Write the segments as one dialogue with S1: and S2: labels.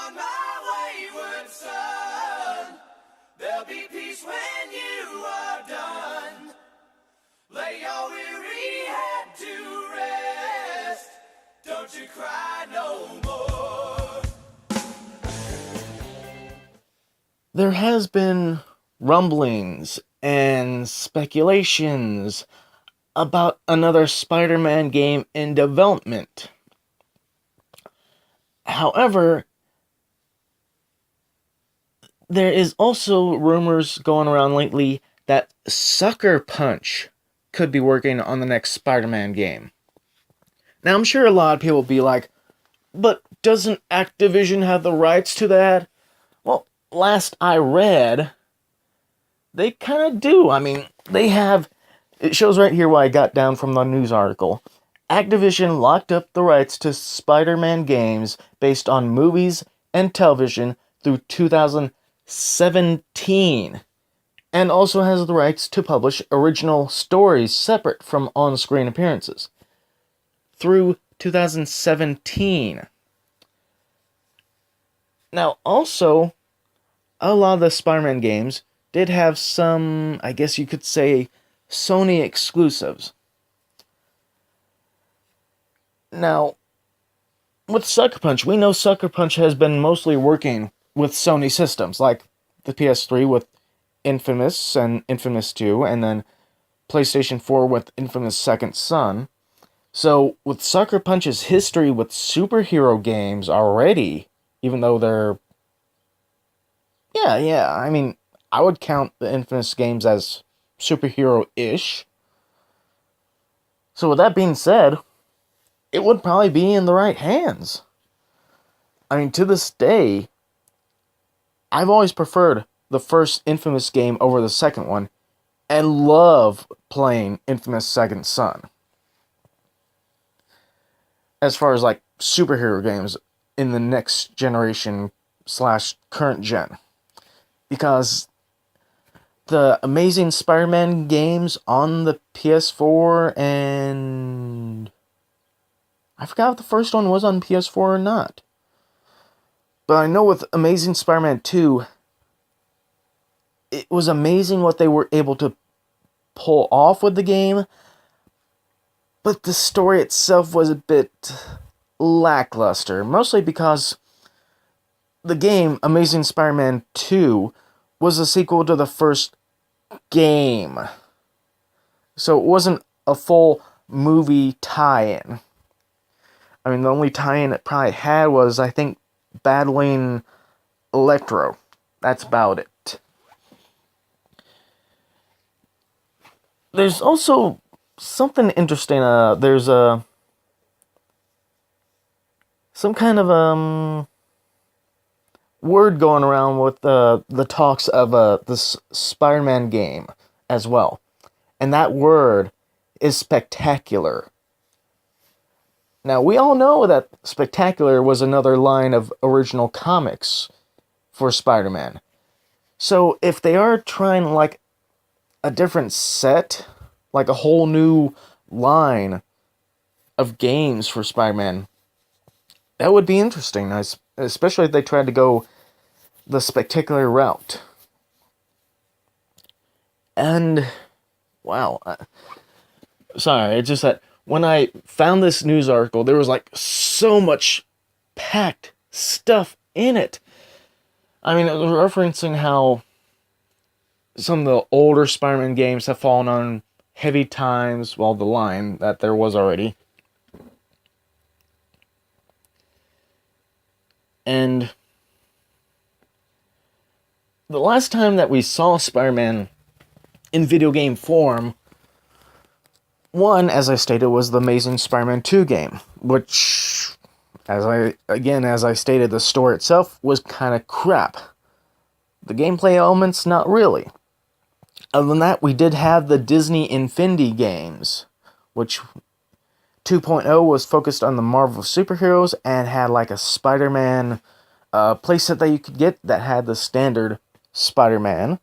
S1: on, my wayward son. There'll be peace when you are done. Lay your weary head to rest. Don't you cry no more.
S2: There has been rumblings and speculations about another Spider-Man game in development. However, there is also rumors going around lately that Sucker Punch could be working on the next Spider-Man game. Now, I'm sure a lot of people will be like, but doesn't Activision have the rights to that? Well, last I read, they kind of do. I mean, they have... It shows right here what I got down from the news article. Activision locked up the rights to Spider-Man games based on movies and television through 2017, and also has the rights to publish original stories separate from on-screen appearances through 2017. Now, also, a lot of the Spider-Man games did have some, I guess you could say, Sony exclusives. Now, with Sucker Punch, we know Sucker Punch has been mostly working with Sony systems, like the PS3 with Infamous and Infamous 2, and then PlayStation 4 with Infamous Second Son. So, with Sucker Punch's history with superhero games already, even though they're... Yeah, I mean, I would count the Infamous games as superhero-ish. So with that being said, it would probably be in the right hands. I mean, to this day, I've always preferred the first Infamous game over the second one, and love playing Infamous Second Son. As far as, like, superhero games in the next generation / current gen. Because the Amazing Spider-Man games on the PS4 and... I forgot if the first one was on PS4 or not. But I know with Amazing Spider-Man 2, it was amazing what they were able to pull off with the game, but the story itself was a bit lackluster, mostly because the game, Amazing Spider-Man 2, was a sequel to the first game. So it wasn't a full movie tie-in. I mean, the only tie-in it probably had was, I think, battling Electro. That's about it. There's also something interesting. There's some kind of word going around with the talks of this Spider-Man game as well. And that word is spectacular. Now, we all know that Spectacular was another line of original comics for Spider-Man. So, if they are trying, like, a different set, like a whole new line of games for Spider-Man, that would be interesting, especially if they tried to go the Spectacular route. And, wow. Sorry, it's just that when I found this news article, there was like so much packed stuff in it. I mean, it was referencing how some of the older Spider-Man games have fallen on heavy times, well, the line that there was already. And the last time that we saw Spider-Man in video game form, one, as I stated, was the Amazing Spider-Man 2 game, which, as I stated, the story itself was kind of crap. The gameplay elements, not really. Other than that, we did have the Disney Infinity games, which 2.0 was focused on the Marvel superheroes and had like a Spider-Man playset that you could get that had the standard Spider-Man.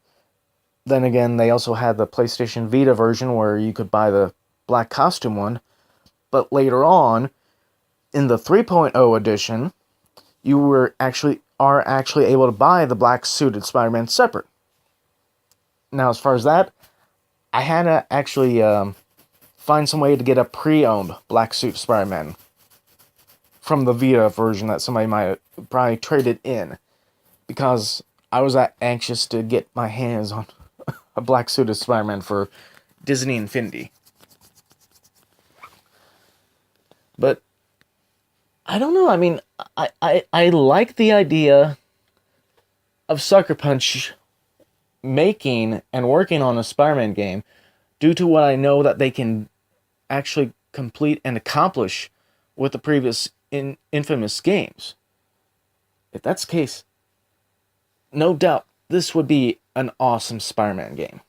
S2: Then again, they also had the PlayStation Vita version where you could buy the black costume one. But later on, in the 3.0 edition, you were actually are actually able to buy the black suited Spider-Man separate. Now, as far as that, I had to actually find some way to get a pre-owned black suit Spider-Man from the Vita version that somebody might have probably traded in, because I was that anxious to get my hands on a black suited Spider-Man for Disney Infinity. But I don't know. I mean, I like the idea of Sucker Punch making and working on a Spider-Man game due to what I know that they can actually complete and accomplish with the previous infamous games. If that's the case, no doubt this would be an awesome Spider-Man game.